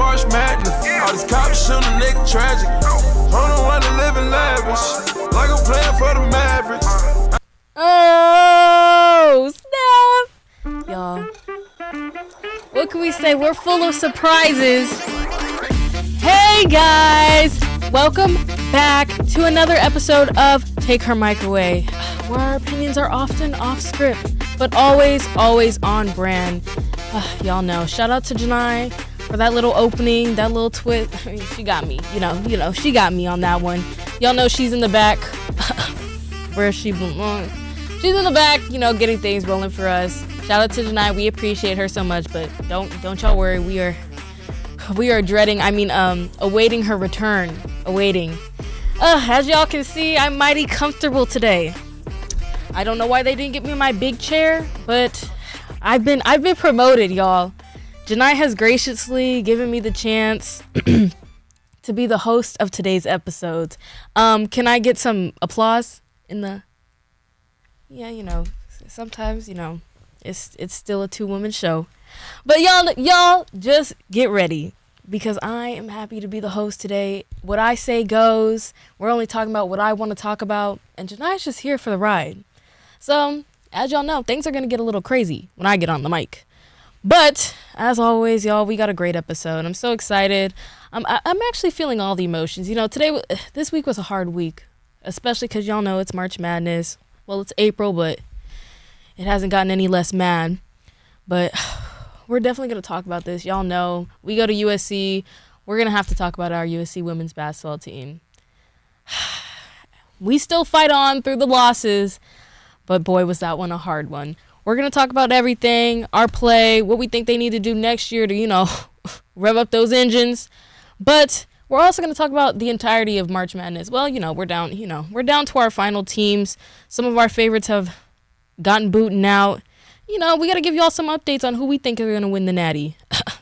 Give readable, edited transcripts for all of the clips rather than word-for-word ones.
March Madness. All these cops shooting nigga tragic. On the one to live in lavish. Like I'm playing for the Mavericks. Oh, snap. Y'all, what can we say? We're full of surprises. Hey, guys. Welcome back to another episode of Take Her Mic Away, where our opinions are often off script, but always on brand. Y'all know. Shout out to Janai for that little opening, that little twist. I mean, she got me. You know, she got me on that one. Y'all know she's in the back. Where she belongs. She's in the back, getting things rolling for us. Shout out to Janai. We appreciate her so much, but don't y'all worry. We are dreading. Awaiting her return. As y'all can see, I'm mighty comfortable today. I don't know why they didn't get me my big chair, but I've been promoted, y'all. Janai has graciously given me the chance to be the host of today's episodes. Can I get some applause in the? Yeah, sometimes it's still a 2-woman show, but y'all just get ready because I am happy to be the host today. What I say goes. We're only talking about what I want to talk about, and Janai's just here for the ride. So, as y'all know, things are going to get a little crazy when I get on the mic. But, as always, y'all, we got a great episode. I'm so excited. I'm actually feeling all the emotions. This week was a hard week, especially because y'all know it's March Madness. Well, it's April, but it hasn't gotten any less mad. But we're definitely going to talk about this. Y'all know we go to USC. We're going to have to talk about our USC women's basketball team. We still fight on through the losses. But boy, was that one a hard one. We're going to talk about everything, our play, what we think they need to do next year to, rev up those engines. But we're also going to talk about the entirety of March Madness. Well, we're down to our final teams. Some of our favorites have gotten booted out. We got to give y'all some updates on who we think are going to win the Natty.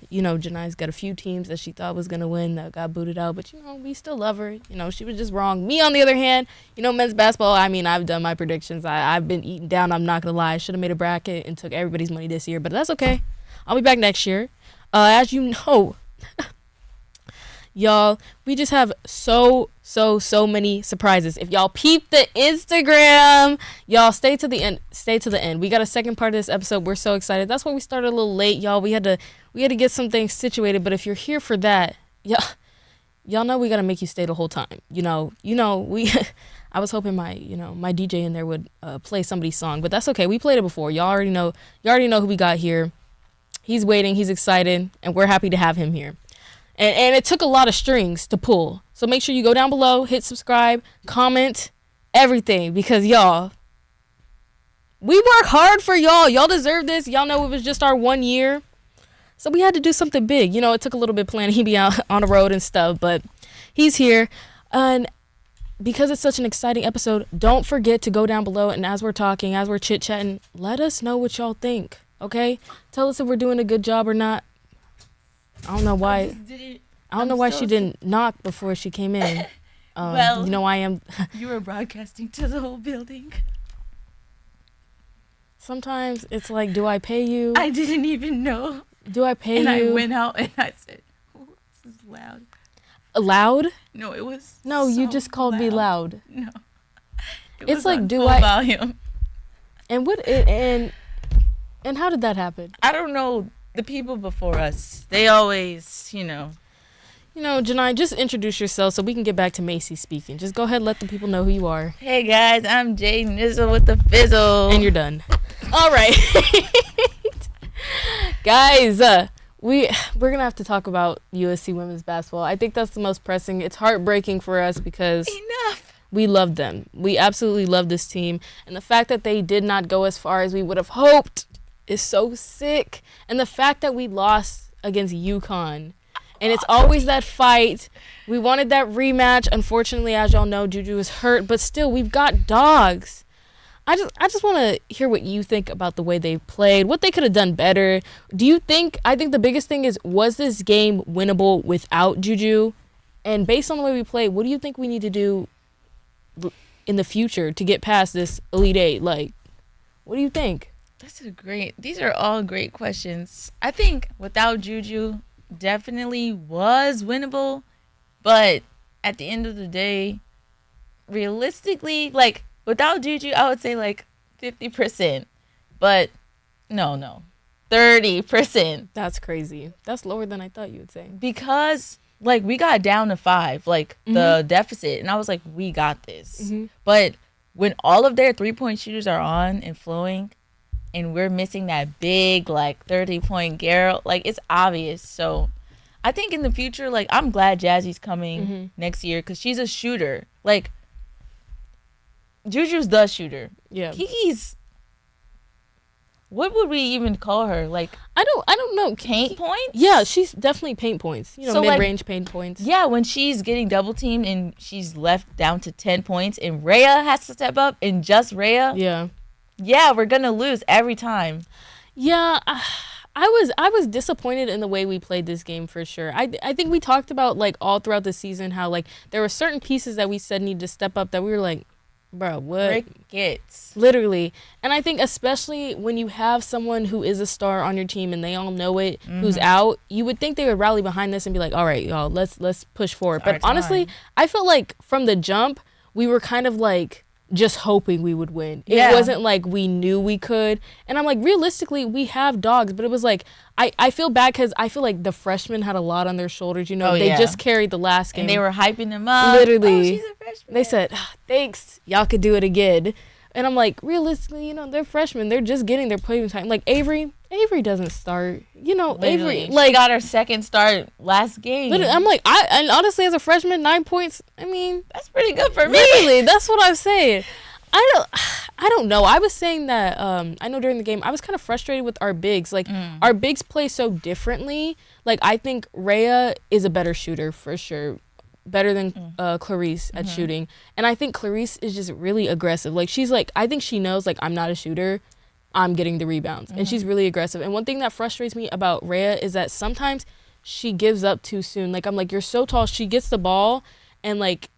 Janai's got a few teams that she thought was going to win that got booted out, but we still love her. She was just wrong. Me, on the other hand, men's basketball, I've done my predictions. I've been eaten down. I'm not going to lie. I should have made a bracket and took everybody's money this year, but that's okay. I'll be back next year. As you know, y'all, we just have so many surprises. If y'all peep the Instagram, y'all stay to the end. We got a second part of this episode. We're so excited. That's why we started a little late, y'all. We had to get some things situated, but if you're here for that, y'all know we got to make you stay the whole time. I was hoping my DJ in there would play somebody's song, but that's okay. We played it before. Y'all already know who we got here. He's waiting, he's excited, and we're happy to have him here. And it took a lot of strings to pull. So make sure you go down below, hit subscribe, comment, everything. Because, y'all, we work hard for y'all. Y'all deserve this. Y'all know it was just our 1 year. So we had to do something big. It took a little bit of planning. He'd be out on the road and stuff. But he's here. And because it's such an exciting episode, don't forget to go down below. And as we're talking, as we're chit-chatting, let us know what y'all think. Okay? Tell us if we're doing a good job or not. I don't know why she didn't knock before she came in. Well, I am. You were broadcasting to the whole building. Sometimes it's like, do I pay you? I didn't even know. Do I pay and you? I went out and I said, oh, this is loud. Loud? No, it was. No, so you just called me loud. No. It's like, on do full I? Volume. And how did that happen? I don't know. The people before us, they always, Janai, just introduce yourself so we can get back to Macy speaking. Just go ahead and let the people know who you are. Hey, guys, I'm Jay Nizzle with the Fizzle. And you're done. All right. Guys, we're going to have to talk about USC women's basketball. I think that's the most pressing. It's heartbreaking for us because we love them. We absolutely love this team. And the fact that they did not go as far as we would have hoped is so sick. And the fact that we lost against UConn, and it's always that fight. We wanted that rematch. Unfortunately, as y'all know, Juju is hurt, but still, we've got dogs. I just want to hear what you think about the way they played, what they could have done better. I think the biggest thing is, was this game winnable without Juju? And based on the way we played, what do you think we need to do in the future to get past this Elite Eight? Like, what do you think? These are all great questions. I think without Juju, definitely was winnable, but at the end of the day, realistically, like without Juju, I would say like 50%, but no, 30%. That's crazy. That's lower than I thought you would say. Because like we got down to 5, like the deficit, and I was like, we got this. But when all of their 3-point shooters are on and flowing, and we're missing that big like 30-point Garrett, like it's obvious. So I think in the future, like I'm glad Jazzy's coming next year because she's a shooter. Like Juju's the shooter. Yeah. Kiki's, what would we even call her? Like I don't know. paint points? Yeah, she's definitely paint points. You know, So, like, mid-range paint points. Yeah, when she's getting double teamed and she's left down to 10 points and Rhea has to step up and just Rhea. Yeah, we're gonna lose every time. Yeah, I was disappointed in the way we played this game for sure. I think we talked about like all throughout the season how like there were certain pieces that we said need to step up that we were like, bro, what? Crickets. Literally. And I think especially when you have someone who is a star on your team and they all know it, who's out, you would think they would rally behind this and be like, all right, y'all, let's push forward. But honestly, I felt like from the jump, we were kind of like just hoping we would win. It wasn't like we knew we could. And I'm like, realistically, we have dogs, but it was like, I feel bad because I feel like the freshmen had a lot on their shoulders. You know, they just carried the last game. And they were hyping them up. Literally. Oh, she's a freshman. They said, thanks, y'all could do it again. And I'm like, realistically, you know, they're freshmen. They're just getting their playing time. Like Avery doesn't start. You know, Literally. Avery, like, she got her second start last game. literally, I'm like, and honestly, as a freshman, 9 points, I mean, That's pretty good for me. literally, that's what I'm saying. I don't know. I was saying that I know during the game I was kind of frustrated with our bigs. Like our bigs play so differently. Like I think Rhea is a better shooter for sure, better than Clarice at shooting. And I think Clarice is just really aggressive. Like she's like, I think she knows like I'm not a shooter, I'm getting the rebounds, and she's really aggressive. And one thing that frustrates me about Rhea is that sometimes she gives up too soon. Like I'm like, you're so tall. She gets the ball and like,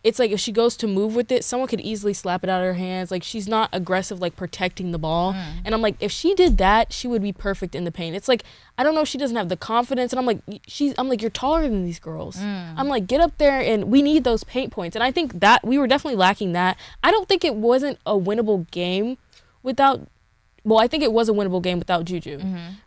it's like if she goes to move with it, someone could easily slap it out of her hands. Like she's not aggressive, like protecting the ball. And I'm like, if she did that, she would be perfect in the paint. It's like, I don't know if she doesn't have the confidence. And I'm like, you're taller than these girls. I'm like, get up there and we need those paint points. And I think that we were definitely lacking that. I don't think it wasn't a winnable game without, well, I think it was a winnable game without Juju.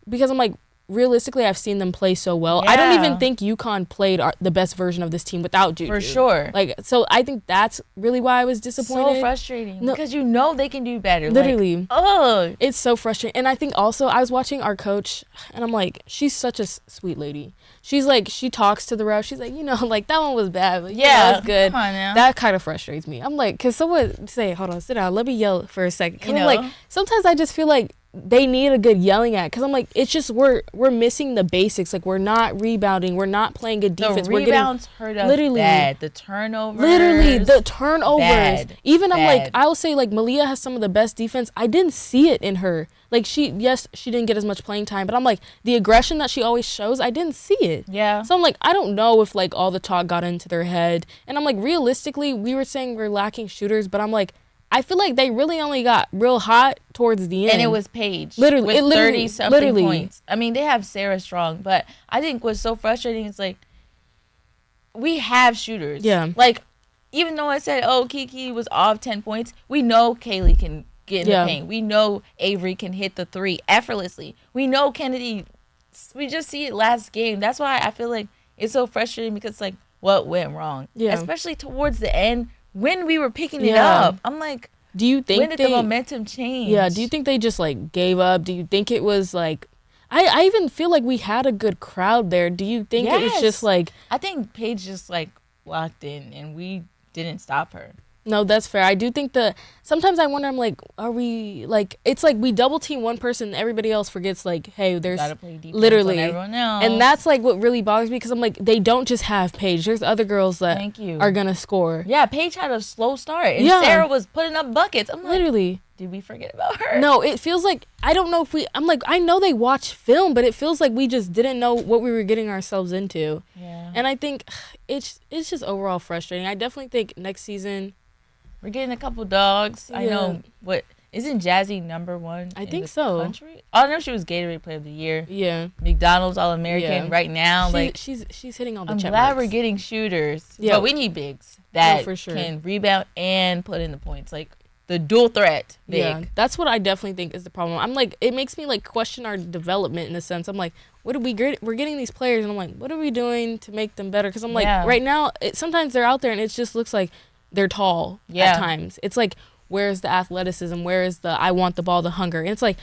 Because I'm like, realistically, I've seen them play so well. I don't even think UConn played the best version of this team without Juju. For sure. Like, so I think that's really why I was disappointed. So frustrating. Because you know they can do better. Literally. Like, oh. It's so frustrating. And I think also I was watching our coach and I'm like, she's such a sweet lady. She's like, she talks to the ref. She's like, you know, like that one was bad, but yeah, it was good. Come on now. That kind of frustrates me. I'm like, can someone say, hold on, sit down. Let me yell for a second. Cause I'm like, sometimes I just feel like they need a good yelling at, because I'm like, it's just we're missing the basics. Like we're not rebounding, we're not playing good defense. The rebounds hurt us bad. The turnovers, bad. Even I'm like, I'll say like Malia has some of the best defense. I didn't see it in her. Like she didn't get as much playing time, but I'm like, the aggression that she always shows, I didn't see it. Yeah. So I'm like, I don't know if like all the talk got into their head. And I'm like, realistically, we were saying we're lacking shooters, but I'm like, I feel like they really only got real hot towards the end. And it was Paige. Literally. With 30-something points. I mean, they have Sarah Strong, but I think what's so frustrating is, like, we have shooters. Yeah. Like, even though I said, oh, Kiki was off 10 points, we know Kaylee can get in the paint. We know Avery can hit the three effortlessly. We know Kennedy. We just see it last game. That's why I feel like it's so frustrating, because, like, what went wrong? Yeah. Especially towards the end. When we were picking it up, I'm like, do you think when did the momentum change? Yeah, do you think they just like gave up? Do you think it was like, I even feel like we had a good crowd there. Do you think it was just like, I think Paige just like locked in and we didn't stop her. No, that's fair. I do think sometimes I wonder, I'm like, are we like, it's like we double team one person, everybody else forgets like, hey, there's gotta play defense literally on everyone else. And that's like what really bothers me, because I'm like, they don't just have Paige. There's other girls that are gonna score. Yeah, Paige had a slow start and Sarah was putting up buckets. I'm like, literally, did we forget about her? No, it feels like, I don't know if I'm like, I know they watch film, but it feels like we just didn't know what we were getting ourselves into. Yeah. And I think it's just overall frustrating. I definitely think next season we're getting a couple dogs. I know what Isn't Jazzy #1? I think so. Country? Oh, I know she was Gatorade Player of the Year. Yeah. McDonald's All-American right now. She's hitting all the I'm check glad marks. we're getting shooters. Yeah. But we need bigs that for sure. can rebound and put in the points. Like the dual threat big. Yeah, that's what I definitely think is the problem. I'm like, it makes me like question our development in a sense. I'm like, what are we're getting these players, and I'm like, what are we doing to make them better? Because I'm like, right now, sometimes they're out there and it just looks like they're tall at times. It's like, where's the athleticism? Where is the I want the ball, the hunger? And it's like,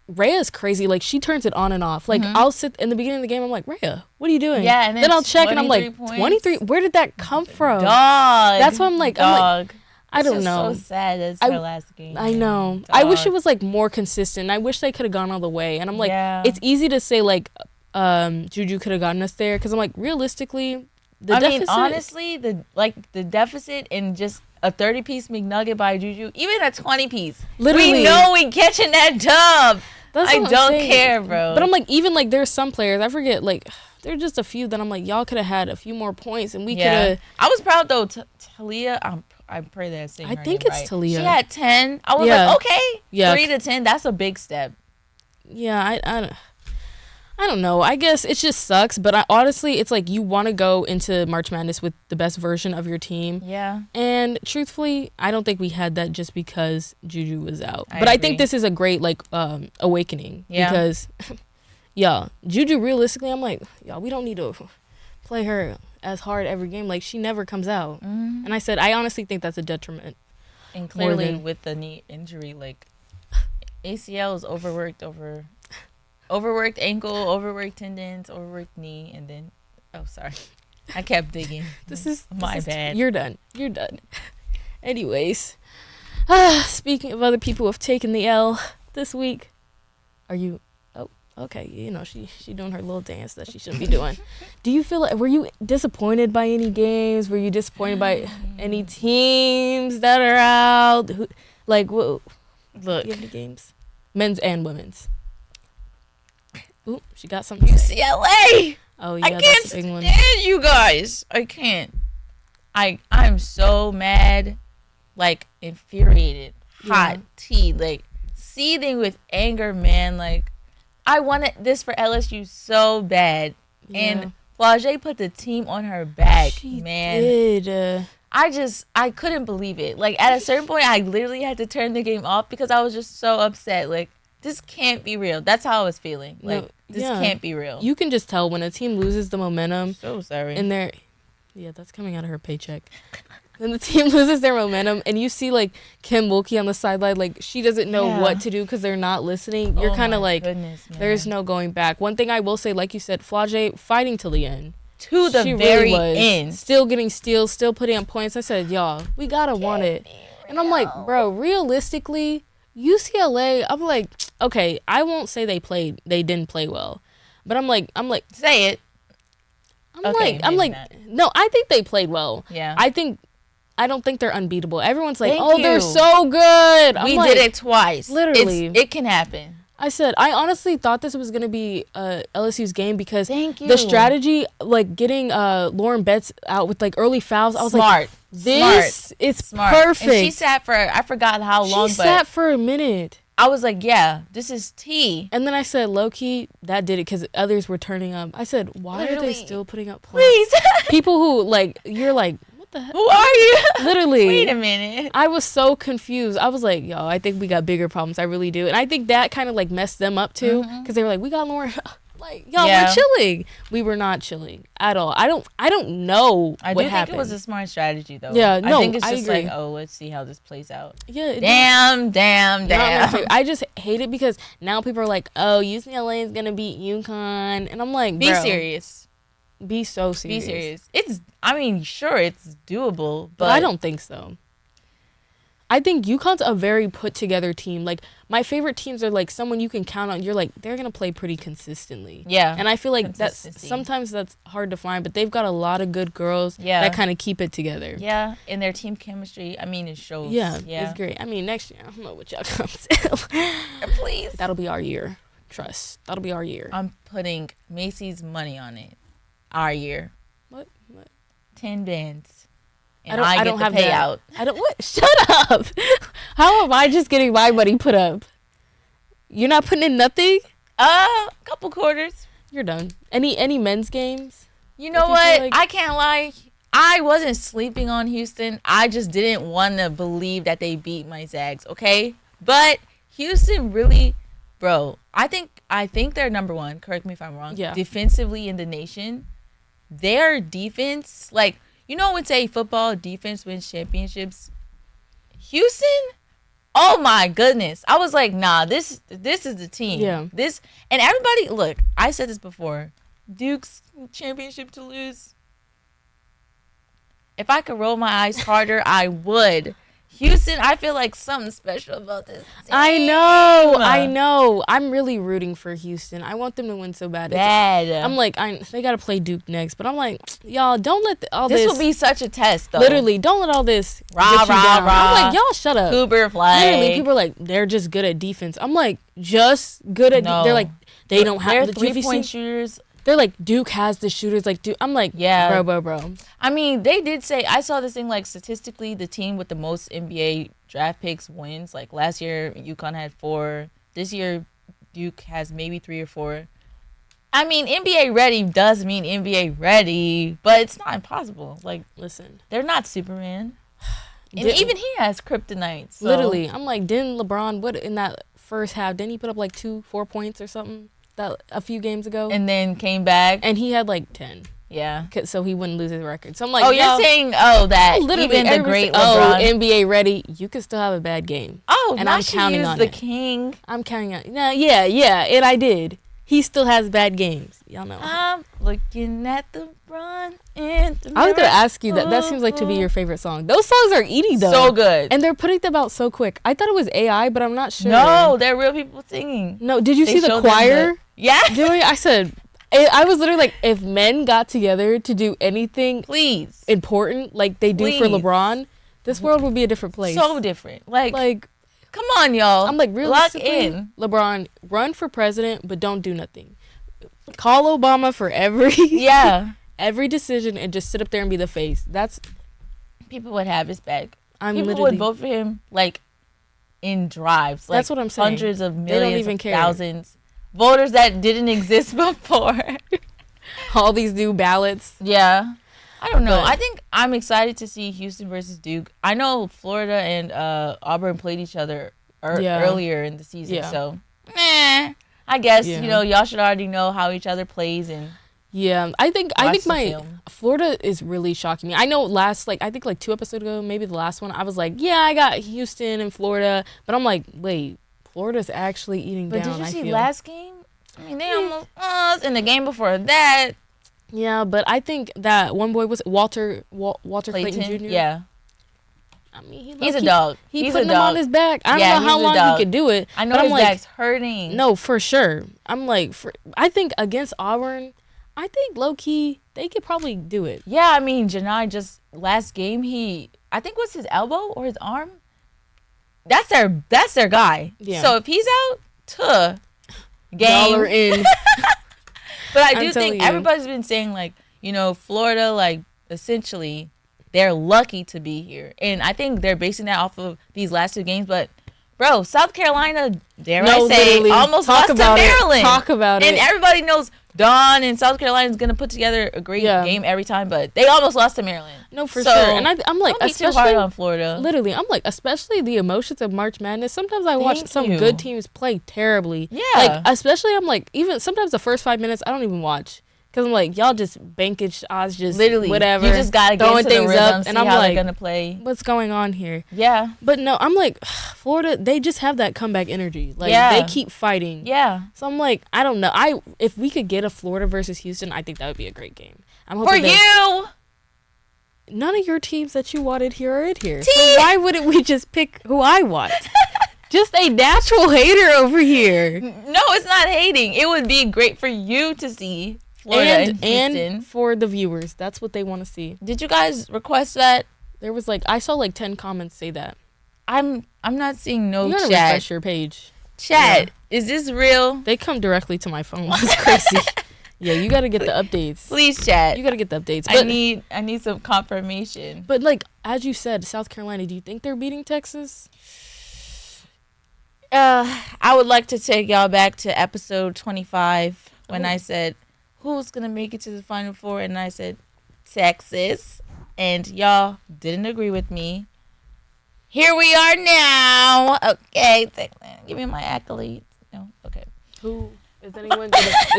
Rhea's crazy. Like, she turns it on and off. Like, I'll sit in the beginning of the game, I'm like, Rhea, what are you doing? Yeah, and then I'll check and I'm like, points. 23? Where did that come from? Dog. That's why I'm like, I don't know. So sad that's her last game. I know. Dog. I wish it was like more consistent. I wish they could have gone all the way. And I'm like, it's easy to say like Juju could have gotten us there because I'm like, realistically, the deficit. Honestly, the deficit in just a 30-piece McNugget by Juju, even a 20-piece. Literally, we know we catching that dub. I don't care, bro. But I'm like, even like there's some players, I forget, like there's just a few that I'm like, y'all could have had a few more points and we could have. I was proud though. Talia, I pray that I'm saying her think name it's right. Talia. She had 10. I was like, okay, 3 to 10. That's a big step. Yeah, I don't know. I guess it just sucks. But honestly, it's like you want to go into March Madness with the best version of your team. Yeah. And truthfully, I don't think we had that just because Juju was out. I agree. I think this is a great like awakening. Yeah. Because, Juju realistically, I'm like, we don't need to play her as hard every game. Like, she never comes out. Mm-hmm. And I said, I honestly think that's a detriment. And clearly with the knee injury, like ACL is overworked ankle, overworked tendons, overworked knee, and then sorry, I kept digging. This is bad. You're done. Anyways, speaking of other people who have taken the L this week, are you? Oh, okay. You know she doing her little dance that she shouldn't be doing. Do you feel like were you disappointed by any games? Were you disappointed by any teams that are out? Look, do you have any games, men's and women's? Ooh, she got something. UCLA. Oh yeah, I can't stand you guys. I can't. I'm so mad, like infuriated, hot tea, like seething with anger, man. Like I wanted this for LSU so bad, and Flage put the team on her back, man. Did. I couldn't believe it. Like at a certain point, I literally had to turn the game off because I was just so upset. Like this can't be real. That's how I was feeling. Like this can't be real. You can just tell when a team loses the momentum. So sorry. And that's coming out of her paycheck. When the team loses their momentum and you see like Kim Mulkey on the sideline, like she doesn't know what to do because they're not listening. You're kind of like, there's no going back. One thing I will say, like you said, Flage fighting till the end. To the very end. Still getting steals, still putting up points. I said, y'all, we gotta want it. And I'm like, bro, realistically, UCLA, I'm like, okay, I won't say they didn't play well, but I'm like, say it. I'm like, no, I think they played well. Yeah. I don't think they're unbeatable. Everyone's like, they're so good. We did it twice. Literally. It can happen. I said, I honestly thought this was going to be LSU's game because the strategy, like getting Lauren Betts out with like early fouls, I was like, it's smart. Perfect. And she sat for, I forgot how long, She sat for a minute. I was like, yeah, this is tea. And then I said, low-key, that did it because others were turning up. I said, why are they still putting up points? Please. People who, like, you're like, what the heck? Who are you? Literally. Wait a minute. I was so confused. I was like, yo, I think we got bigger problems. I really do. And I think that kind of, like, messed them up, too. Because they were like, we got Lauren. Like, y'all, we're chilling. We were not chilling at all. I don't know what happened. I think it was a smart strategy, though. Yeah, no, I think it's just agree. like, let's see how this plays out. Yeah. Damn. I just hate it because now people are like, UCLA is going to beat UConn. And I'm like, be serious. Be so serious. Be serious. Sure, it's doable, but I don't think so. I think UConn's a very put together team. Like my favorite teams are like someone you can count on. You're like they're gonna play pretty consistently. Yeah. And I feel like sometimes that's hard to find, but they've got a lot of good girls that kind of keep it together. Yeah. And their team chemistry, it shows. Yeah. It's great. Next year I don't know what y'all come to. Please. That'll be our year. Trust. That'll be our year. I'm putting Macy's money on it. Our year. What? 10 bands. and I get the payout. I don't what? Shut up. How am I just getting my money put up? You're not putting in nothing? A couple quarters. You're done. Any men's games? You know what? I can't lie. I wasn't sleeping on Houston. I just didn't want to believe that they beat my Zags, okay? But Houston really, bro, I think they're number one. Correct me if I'm wrong. Yeah. Defensively in the nation. Their defense, like, you know when say football defense wins championships? Houston? Oh my goodness. I was like, nah, this is the team. Yeah. And everybody, look, I said this before. Duke's championship to lose. If I could roll my eyes harder, I would. Houston, I feel like something special about this team. I know. I'm really rooting for Houston. I want them to win so bad. I'm like, they got to play Duke next. But I'm like, y'all, don't let all this. This will be such a test, though. Literally, don't let all this rah, get you rah, down. rah. I'm like, y'all shut up. Cooper flag. Literally, people are like, they're just good at defense. I'm like, just good at No. They're like, they don't have their the 3-point shooters. They're like, Duke has the shooters. Like, Duke. I'm like, yeah, bro. I mean, they did say, I saw this thing, like, statistically, the team with the most NBA draft picks wins. Like, last year, UConn had 4. This year, Duke has maybe 3 or 4. I mean, NBA ready does mean NBA ready, but it's not impossible. Like, listen, they're not Superman. And even he has kryptonite. So. Literally, I'm like, didn't LeBron, what, in that first half, didn't he put up like 4 points or something that a few games ago? And then came back. And he had like 10. Yeah. So he wouldn't lose his record. So I'm like, oh, you're saying, that literally, even the great LeBron. NBA ready, you could still have a bad game. Oh, and I'm counting on the it. king. I'm counting on it. No, yeah, and I did. He still has bad games. Y'all know. I'm looking at the run in the I was going to ask you that. That seems like to be your favorite song. Those songs are eating, though. So good. And they're putting them out so quick. I thought it was AI, but I'm not sure. No, they're real people singing. No, did you see the choir? Yeah. Doing? I said, I was literally like, if men got together to do anything please important like they do for LeBron, this world would be a different place. So different. Like come on, y'all. I'm like, realistically, lock in. LeBron, run for president, but don't do nothing. Call Obama for every decision and just sit up there and be the face. That's people would have his back. People would vote for him like in drives. Like, that's what I'm saying. Hundreds of millions, they don't even care. Thousands. Voters that didn't exist before. All these new ballots. Yeah. I don't know. I think I'm excited to see Houston versus Duke. I know Florida and Auburn played each other earlier in the season. So, I guess, y'all should already know how each other plays. And I think my Florida is really shocking me. I know I think 2 episodes ago, maybe the last one, I was like, yeah, I got Houston and Florida. But I'm like, wait. Florida's actually eating down. But did you see last game? I mean, they almost lost. In the game before that. Yeah, but I think that one boy was Walter Clayton Jr. Yeah. I mean, he's a dog. He's putting him on his back. I don't know how long he could do it. I know his back's hurting. No, for sure. I'm like, I think against Auburn, I think low key they could probably do it. Yeah, I mean, Janai just last game I think was his elbow or his arm. That's their guy. Yeah. So if he's out, game. Dollar in. But I do think everybody's been saying Florida, essentially they're lucky to be here, and I think they're basing that off of these last 2 games. But bro, South Carolina, I say, almost lost to Maryland. Talk about it. And everybody knows Dawn and South Carolina is gonna put together a great game every time, but they almost lost to Maryland. No, for sure. And I'm like, don't be too hard on Florida. Literally, I'm like, especially the emotions of March Madness. Sometimes I watch some good teams play terribly. Yeah. Especially I'm like, even sometimes the first 5 minutes I don't even watch. Because I'm like, y'all just bankage odds, just literally whatever. You just gotta get throwing into things the rhythm, up, see and I'm how like, they're gonna play. What's going on here? Yeah. But no, I'm like, Florida, they just have that comeback energy. They keep fighting. Yeah. So I'm like, I don't know. If we could get a Florida versus Houston, I think that would be a great game. I'm hoping for you. None of your teams that you wanted here are in here. So why wouldn't we just pick who I want? Just a natural hater over here. No, it's not hating. It would be great for you to see. Florida and for the viewers, that's what they want to see. Did you guys request that? There was I saw 10 comments say that. I'm not seeing no you gotta chat. Refresh your page. Chat, is this real? They come directly to my phone. That's crazy. Yeah, you got to get the updates. Please, chat. You got to get the updates. But, I need some confirmation. But, like, as you said, South Carolina, do you think they're beating Texas? I would like to take y'all back to episode 25 when I said, who's going to make it to the Final Four? And I said, Texas. And y'all didn't agree with me. Here we are now. Okay, give me my accolades. No, okay. Who is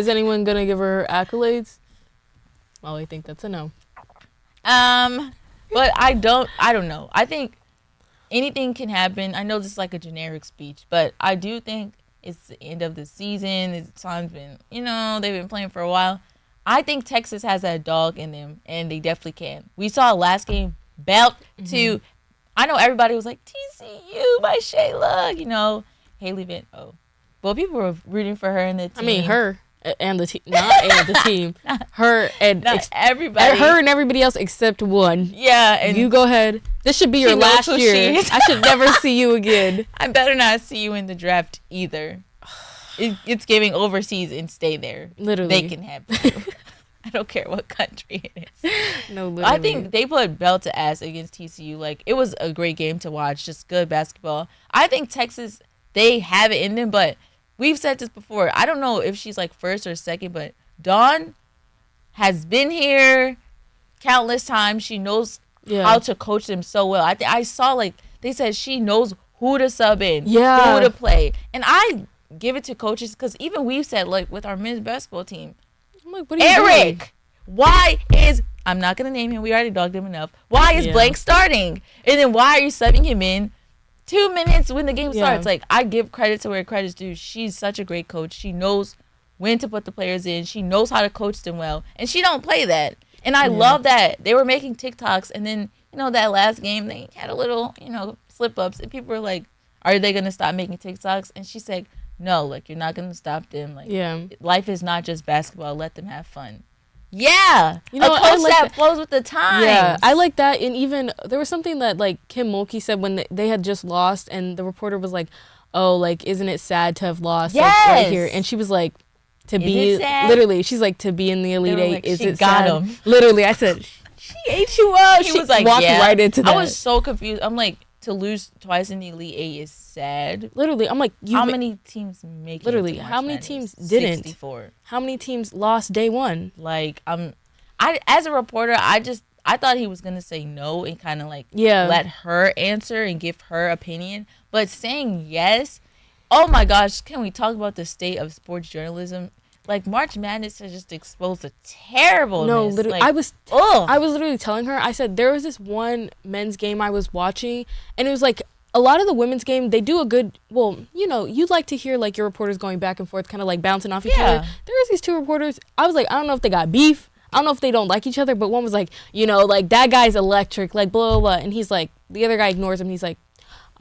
anyone gonna give her accolades? Well, I think that's a no. But I don't know. I think anything can happen. I know this is like a generic speech, but I do think it's the end of the season. The time's been, they've been playing for a while. I think Texas has that dog in them, and they definitely can. We saw last game belt to. I know everybody was like TCU by Shayla, Haley Van. Oh, well, people were rooting for her and the team. I mean, her and the team, not and the team. Her and everybody. Her and everybody else except one. Yeah, and you go ahead. This should be your last year. I should never see you again. I better not see you in the draft either. It's giving overseas and stay there. Literally, they can have you. I don't care what country it is. No, literally. I think they put belt to ass against TCU. Like, it was a great game to watch. Just good basketball. I think Texas, they have it in them, but we've said this before. I don't know if she's like first or second, but Dawn has been here countless times. She knows how to coach them so well. I saw, like, they said she knows who to sub in, who to play. And I give it to coaches because even we've said, like, with our men's basketball team, I'm like, what are you doing? Why is, I'm not going to name him. We already dogged him enough. Why is blank starting? And then why are you subbing him in 2 minutes when the game starts? Like, I give credit to where credit's due. She's such a great coach. She knows when to put the players in. She knows how to coach them well. And she don't play that. And I love that. They were making TikToks. And then, that last game, they had a little, slip-ups. And people were like, are they going to stop making TikToks? And she said, no, like, you're not going to stop them. Like, life is not just basketball. Let them have fun. Yeah. A coach that flows with the times. Yeah, I like that. And even, there was something that, like, Kim Mulkey said when they had just lost, and the reporter was like, oh, like, isn't it sad to have lost like, right here? And she was like, literally, she's like, to be in the Elite Eight, is it sad? Got him. Literally, I said, she ate you up. She was like, walked right into that. I was so confused. I'm like, to lose twice in the Elite Eight is sad. Literally, I'm like, how many teams make it? Literally, how many teams didn't? 64. How many teams lost day one? Like, I as a reporter, I thought he was gonna say no and kind of like let her answer and give her opinion, but saying yes. Oh my gosh, can we talk about the state of sports journalism? Like, March Madness has just exposed a terribleness. No, literally, like, I was literally telling her, I said, there was this one men's game I was watching, and it was like, a lot of the women's game, they do a good, you'd like to hear, like, your reporters going back and forth, kind of, like, bouncing off each other. There was these two reporters, I was like, I don't know if they got beef, I don't know if they don't like each other, but one was like, like, that guy's electric, like, blah, blah, blah, and he's like, the other guy ignores him, he's like,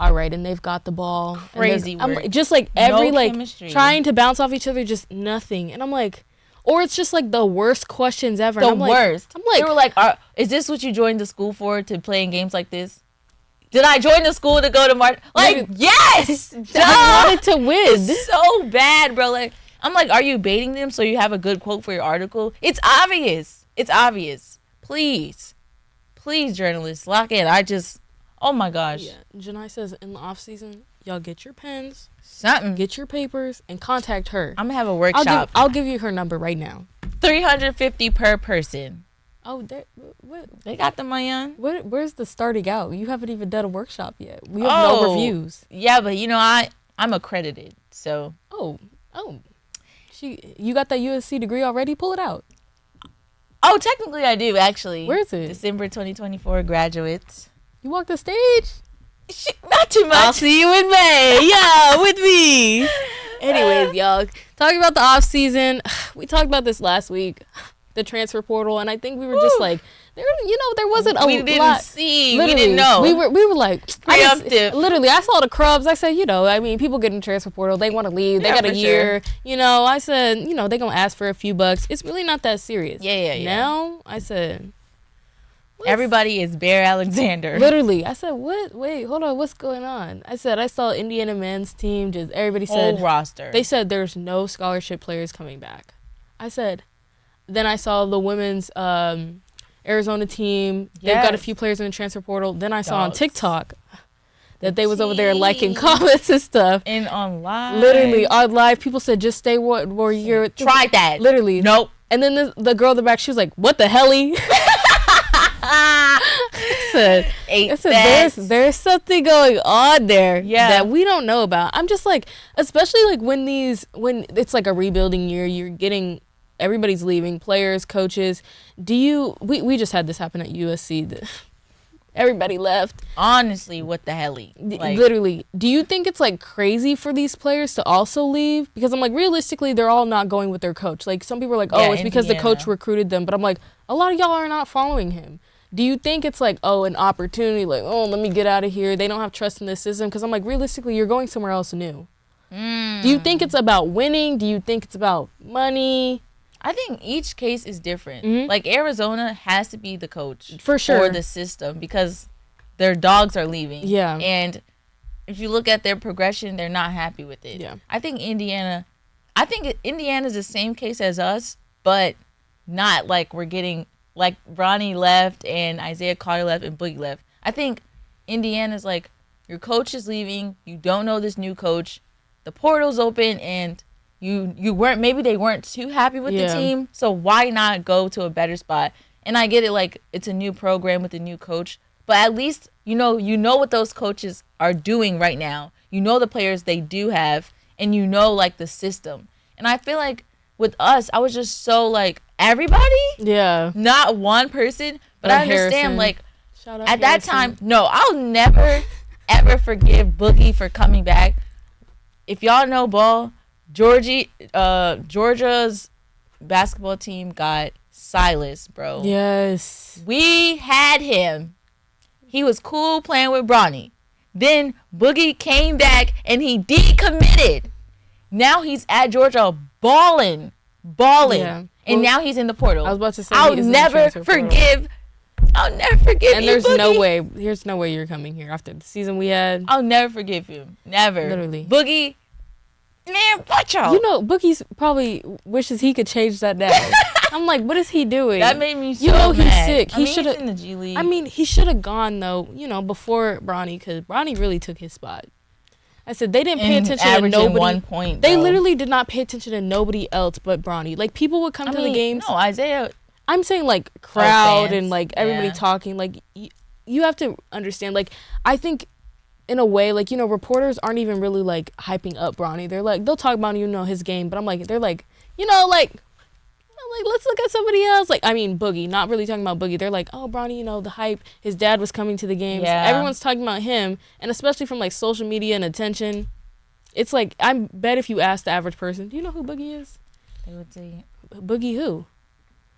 all right, and they've got the ball. Crazy work. I'm just like chemistry. Trying to bounce off each other, just nothing. And I'm like, or it's just like the worst questions ever. The worst. I'm like, they were like, is this what you joined the school for, to play in games like this? Did I join the school to go to March? Like, yes! I wanted to win. It's so bad, bro. Like, I'm like, are you baiting them so you have a good quote for your article? It's obvious. It's obvious. Please, journalists, lock in. Oh my gosh. Yeah. Janai says in the off season, y'all get your pens, something, get your papers, and contact her. I'm gonna have a workshop. I'll give you her number right now. $350 per person. Oh, they got the money on. Where's the starting out? You haven't even done a workshop yet. We have no reviews. Yeah, but I'm accredited, so. Oh. You got that USC degree already? Pull it out. Oh, technically I do, actually. Where is it? December 2024 graduates. You walk the stage? Not too much. I'll see you in May. Yeah, with me. Anyways, y'all, talking about the off season, we talked about this last week, the transfer portal, and I think we were just like, there wasn't a lot. We didn't see. Literally, we didn't know. We were like preemptive. I saw the Crubs. I said, people get in the transfer portal. They want to leave. They got a year. Sure. I said, they're going to ask for a few bucks. It's really not that serious. Yeah. Now, I said, everybody is Bear Alexander. Literally. I said, what? Wait, hold on. What's going on? I said, I saw Indiana men's team. Just everybody said. Whole roster. They said there's no scholarship players coming back. I said, then I saw the women's Arizona team. They've got a few players in the transfer portal. Then I saw on TikTok that they was over there liking comments and stuff. And on live. Literally, on live, people said, just stay where you're. Try that. Literally. Nope. And then the girl in the back, she was like, what the helly? I said there's something going on there that we don't know about. I'm just like, especially like when it's like a rebuilding year, you're getting, everybody's leaving, players, coaches. We just had this happen at USC. Everybody left. Honestly, what the helly? Like, literally. Do you think it's like crazy for these players to also leave? Because I'm like, realistically, they're all not going with their coach. Like some people are like, oh, it's because the coach recruited them. But I'm like, a lot of y'all are not following him. Do you think it's like, oh, an opportunity, like, oh, let me get out of here. They don't have trust in this system. Because I'm like, realistically, you're going somewhere else new. Do you think it's about winning? Do you think it's about money? I think each case is different. Like Arizona has to be the coach for sure, for the system because their dogs are leaving. Yeah, and if you look at their progression, they're not happy with it. Yeah, I think Indiana's the same case as us, but not like we're getting like Bronny left and Isaiah Carter left and Boogie left. I think Indiana's like your coach is leaving. You don't know this new coach. The portal's open and you weren't, maybe they weren't too happy with the team, so why not go to a better spot? And I get it, like it's a new program with a new coach, but at least you know what those coaches are doing right now. You know the players they do have, and you know like the system. And I feel like with us, I was just so like everybody, not one person. But I understand Harrison. Like shout out at Harrison. That time, no, I'll never ever forgive Boogie for coming back. If y'all know ball. Georgia's basketball team got Silas, bro. Yes. We had him. He was cool playing with Bronny. Then Boogie came back and he decommitted. Now he's at Georgia balling. Yeah. And now he's in the portal. I was about to say I'll never forgive and there's Boogie. There's no way you're coming here after the season we had. I'll never forgive him. Never. Literally. Boogie. Man, watch out. You know, Boogie's probably wishes he could change that now. I'm like, what is he doing? That made me so mad. He's sick. He's in the G League. I mean, he should have gone, though, before Bronny, because Bronny really took his spot. I said, they didn't pay attention to nobody. 1 point, they literally did not pay attention to nobody else but Bronny. Like, people would come to the games. No, Isaiah. I'm saying, like, crowd and, like, everybody talking. Like, you have to understand. Like, I think... in a way, like, reporters aren't even really, like, hyping up Bronny. They're, like, they'll talk about, his game. But I'm, like, they're, like, let's look at somebody else. Like, I mean, Boogie. Not really talking about Boogie. They're, like, oh, Bronny, the hype. His dad was coming to the games. Yeah. Everyone's talking about him. And especially from, like, social media and attention. It's, like, I bet if you ask the average person, do you know who Boogie is? They would say. Boogie who?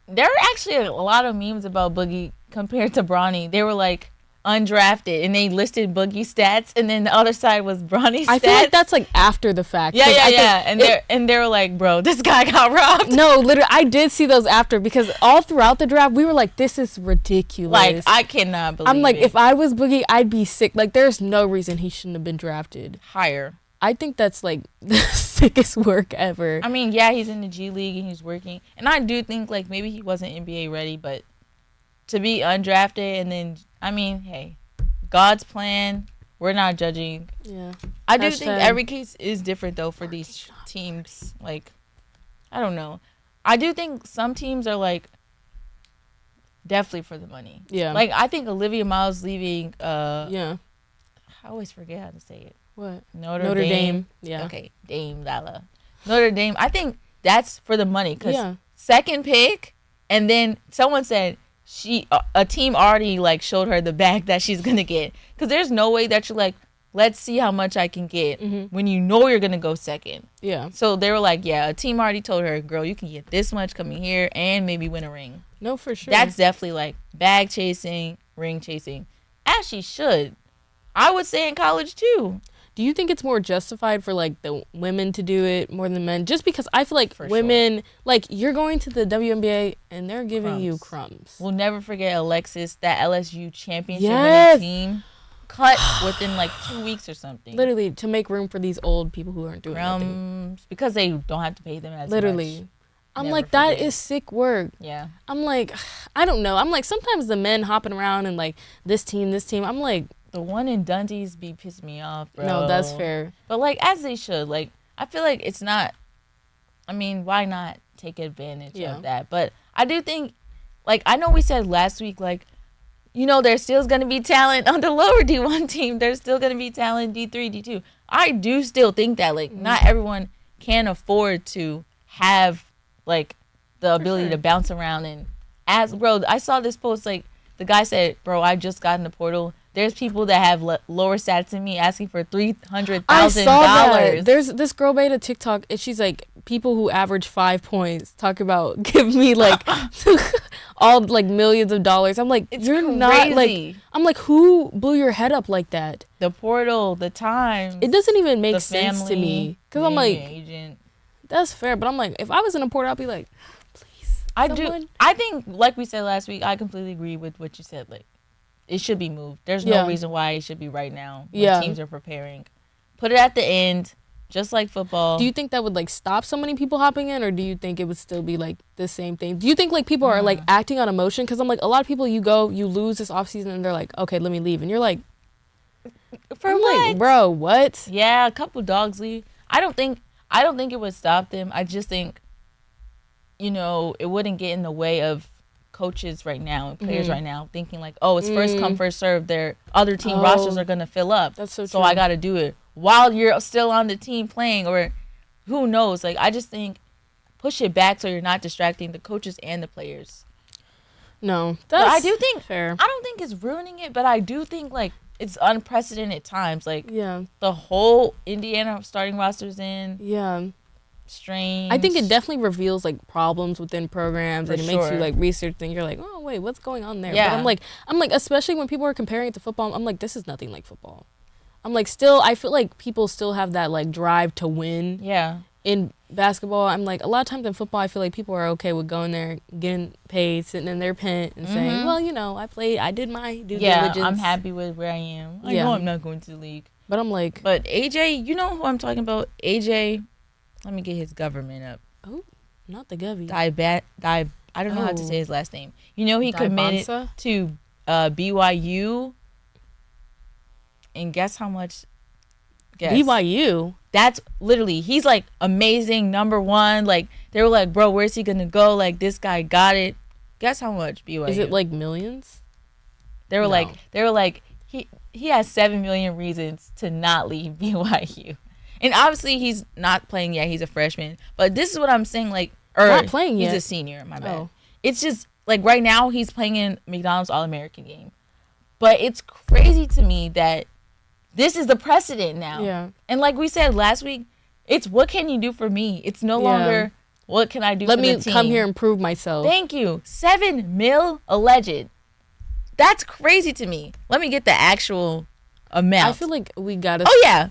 There are actually a lot of memes about Boogie compared to Bronny. They were, like, undrafted and they listed Boogie stats and then the other side was Bronny's stats. I feel like that's like after the fact. Yeah. And they were like, bro, this guy got robbed. No, literally I did see those after because all throughout the draft we were like, this is ridiculous. Like I cannot believe I'm like, it. if I was Boogie, I'd be sick. Like there's no reason he shouldn't have been drafted higher. I think that's like the sickest work ever. I mean, yeah, he's in the G League and he's working. And I do think like maybe he wasn't NBA ready, but to be undrafted and then I mean, hey, God's plan. We're not judging. Yeah. I do think every case is different though for these teams. Like, I don't know. I do think some teams are like definitely for the money. Yeah. Like I think Olivia Miles leaving. Yeah. I always forget how to say it. What? Notre Dame. Yeah. Okay. Dame Lala. Notre Dame. I think that's for the money because second pick, and then someone said. A team already like showed her the bag that she's gonna get because there's no way that you're like let's see how much I can get when you know you're gonna go second. Yeah. So they were like, yeah, a team already told her, girl, you can get this much coming here and maybe win a ring. No, for sure. That's definitely like bag chasing, ring chasing, as she should. I would say in college too. Do you think it's more justified for like the women to do it more than men? Just because I feel like women, like you're going to the WNBA and they're giving you crumbs. We'll never forget Alexis, that LSU championship winning team, cut within like 2 weeks or something. Literally to make room for these old people who aren't doing anything. Because they don't have to pay them as much. I'm Never like, that forget. is sick work. Yeah. I'm like, I don't know. I'm like, sometimes the men hopping around and like this team. I'm like, The one in Dundee's be pissing me off, bro. no, that's fair. But like, as they should. Like, I feel like it's not. I mean, why not take advantage of that? But I do think, like, I know we said last week, like, you know, there's still going to be talent on the lower D1 team. There's still going to be talent D3, D2. I do still think that, like, not everyone can afford to have, like, the ability to bounce around and ask. Bro, I saw this post, like, the guy said, bro, I just got in the portal. There's people that have lower stats than me asking for $300,000. I saw that. There's this girl made a TikTok, and she's like, people who average 5 points talk about give me like all like millions of dollars. I'm like, you're crazy. not like. I'm like, who blew your head up like that? The portal, the time. It doesn't even make the sense family, to me because I'm like, agent. That's fair, but I'm like, if I was in a portal, I'd be like, please. Someone? I think, like we said last week, I completely agree with what you said. Like, it should be moved. There's no reason why it should be right now when teams are preparing. Put it at the end, just like football. Do you think that would like stop so many people hopping in, or do you think it would still be like the same thing? Do you think like people are like acting on emotion? Because I'm like, a lot of people, you lose this offseason and they're like, okay, let me leave. And you're like, for what? Like, bro, what? Yeah, a couple dogs leave. I don't think it would stop them. I just think, you know, it wouldn't get in the way of coaches right now and players right now thinking like, oh, it's first come, first serve. Their other team rosters are going to fill up. That's so true. So I got to do it while you're still on the team playing, or who knows. Like, I just think push it back so you're not distracting the coaches and the players. No, but I do think fair. I don't think it's ruining it, but I do think like it's unprecedented times. Like, the whole Indiana starting roster's in. Yeah. Strange. I think it definitely reveals like problems within programs, and it makes you like research things. You're like, oh wait, what's going on there? Yeah. But I'm like, especially when people are comparing it to football, I'm like, this is nothing like football. I'm like, still, I feel like people still have that like drive to win. Yeah. In basketball, I'm like, a lot of times in football, I feel like people are okay with going there, getting paid, sitting in their pen, and saying, well, you know, I did my due diligence. I'm happy with where I am. I know I'm not going to the league. But I'm like, but AJ, you know who I'm talking about? AJ. Let me get his government up. Oh, not the Govy. I don't know how to say his last name. You know, he committed to BYU. And guess how much? BYU? That's literally, he's like amazing, #1. Like, they were like, bro, where's he going to go? Like, this guy got it. Guess how much BYU? Is it like millions? They were like, he has 7 million reasons to not leave BYU. And obviously, he's not playing yet. He's a freshman. But this is what I'm saying, like, not playing yet. He's a senior, my bad. It's just, like, right now, he's playing in McDonald's All-American game. But it's crazy to me that this is the precedent now. Yeah. And like we said last week, it's what can you do for me? It's no longer what can I do for the team. Let me come here and prove myself. Thank you. $7 million alleged. That's crazy to me. Let me get the actual amount. I feel like we gotta. Oh, yeah.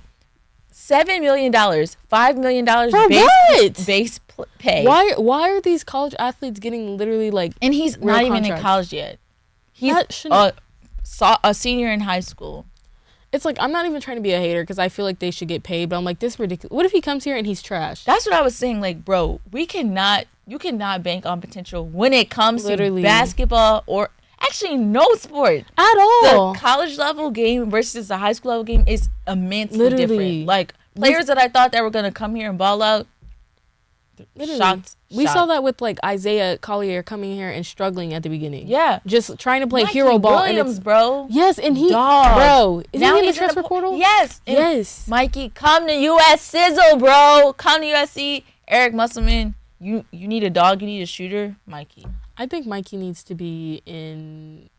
$7 million, $5 million for base pay. Why are these college athletes getting literally like? And he's not even in college yet. He's a senior in high school. It's like, I'm not even trying to be a hater because I feel like they should get paid, but I'm like, this is ridiculous. What if he comes here and he's trash? That's what I was saying. Like, bro, you cannot bank on potential when it comes to basketball or actually no sport at all. The college level game versus the high school level game is immensely different. Like, players that I thought that were gonna come here and ball out, shocked. We saw that with like Isaiah Collier coming here and struggling at the beginning. Yeah, just trying to play hero ball. Williams, bro. Yes, and bro, is he in the transfer portal? Yes, yes. Mikey, come to US Sizzle, bro. Come to USC. Eric Musselman, you need a dog. You need a shooter, Mikey. I think Mikey needs to be in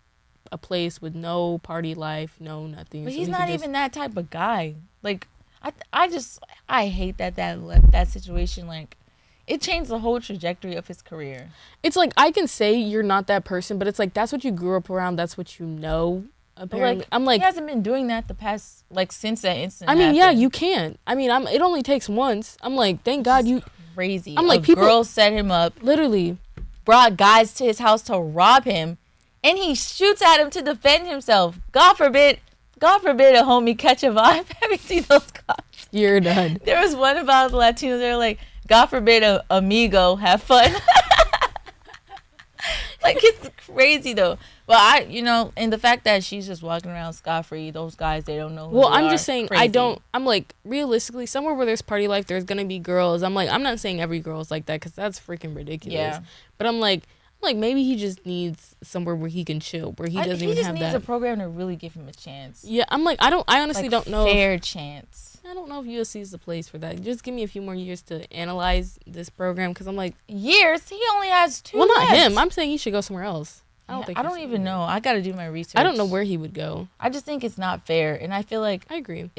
a place with no party life, no nothing. But he's not even that type of guy. Like, I hate that situation. Like, it changed the whole trajectory of his career. It's like, I can say you're not that person, but it's like, that's what you grew up around. That's what you know. Apparently, like, I'm like, he hasn't been doing that the past, like, since that incident. I mean, happened. yeah, you can't. I mean, it only takes once. I'm like, thank God you. Crazy. I'm like, people girls set him up. Literally, brought guys to his house to rob him, and he shoots at him to defend himself. God forbid a homie catch a vibe. Have you seen those cops? You're done. There was one about the Latinos. They're like, God forbid a amigo have fun. Like, it's crazy though. But and the fact that she's just walking around scot-free, those guys, they don't know who Well, they I'm are. just saying, Crazy. I'm like, realistically, somewhere where there's party life, there's gonna be girls. I'm like, I'm not saying every girl's like that, because that's freaking ridiculous. Yeah. But I'm like, maybe he just needs somewhere where he can chill, where he doesn't even have that. He just needs a program to really give him a chance. Yeah, I'm like, I honestly don't know. Fair chance. I don't know if USC is the place for that. Just give me a few more years to analyze this program, because I'm like, Years? He only has 2 well, not left. him. I'm saying he should go somewhere else. I don't even know. I got to do my research. I don't know where he would go. I just think it's not fair, and I feel like I agree.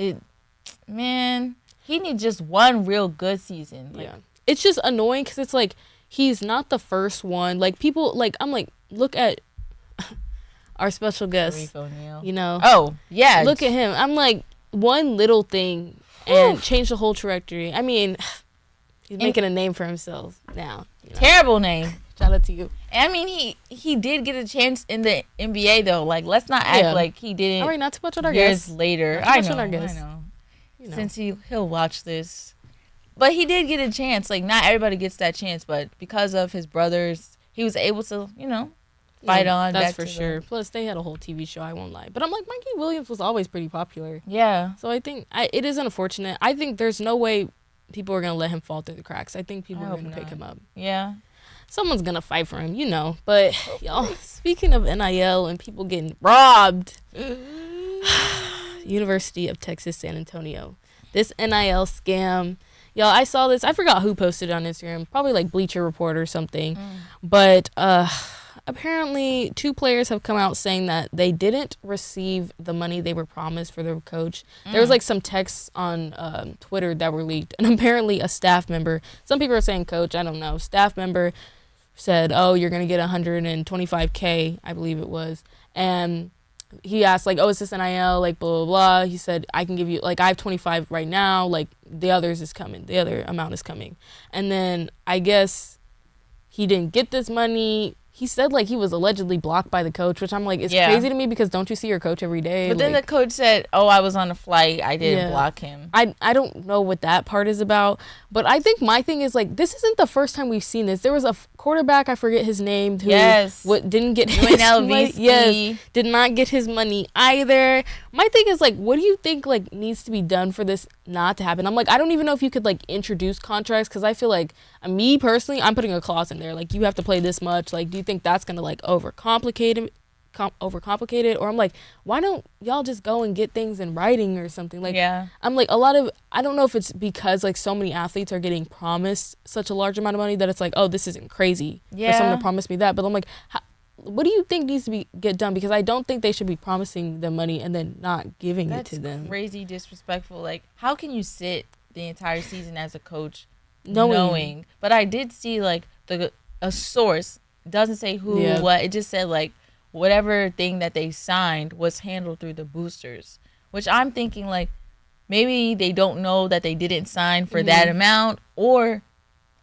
Man, he needs just one real good season. Yeah, it's just annoying because it's like he's not the first one. Like, people, like, I'm like, look at our special guest. You know? Oh yeah. Look at him. I'm like, one little thing and change the whole trajectory. I mean, he's making a name for himself now. Terrible name. Shout out to you. I mean, he did get a chance in the NBA though. Like, let's not act like he didn't. All right, not too much on our years guests. later. I know. You know. Since he'll watch this, but he did get a chance. Like, not everybody gets that chance, but because of his brothers, he was able to, fight on. That's for sure. Plus, they had a whole TV show. I won't lie, but I'm like, Mikey Williams was always pretty popular. Yeah. So I think it is unfortunate. I think there's no way people are gonna let him fall through the cracks. I think people are gonna pick him up. Yeah. Someone's gonna fight for him, But y'all, speaking of NIL and people getting robbed, University of Texas San Antonio, this NIL scam. Y'all, I saw this. I forgot who posted it on Instagram. Probably like Bleacher Report or something. But apparently 2 players have come out saying that they didn't receive the money they were promised for their coach. There was like some texts on Twitter that were leaked. And apparently a staff member, some people are saying coach, I don't know, staff member said, oh, you're going to get $125K, I believe it was. And he asked, like, oh, is this NIL? Like, blah, blah, blah. He said, I can give you, like, I have 25 right now. Like, the others is coming. The other amount is coming. And then I guess he didn't get this money. He said, like, he was allegedly blocked by the coach, which I'm like, it's crazy to me because don't you see your coach every day? But then the coach said, oh, I was on a flight. I didn't block him. I don't know what that part is about. But I think my thing is, like, this isn't the first time we've seen this. There was a quarterback, I forget his name, who didn't get his money. Yes, did not get his money either. My thing is, like, what do you think, like, needs to be done for this not to happen? I'm like, I don't even know if you could, like, introduce contracts, because I feel like, me personally, I'm putting a clause in there. Like, you have to play this much. Like, do you think that's going to, like, overcomplicate it? Or I'm like, why don't y'all just go and get things in writing or something? Like, I'm like, I don't know if it's because, like, so many athletes are getting promised such a large amount of money that it's like, oh, this isn't crazy for someone to promise me that. But I'm like, what do you think needs to get done? Because I don't think they should be promising them money and then not giving it to them. That's crazy disrespectful. Like, how can you sit the entire season as a coach knowing? But I did see, like, a source, doesn't say who, what, it just said, like, whatever thing that they signed was handled through the boosters, which I'm thinking, like, maybe they don't know that they didn't sign for that amount, or,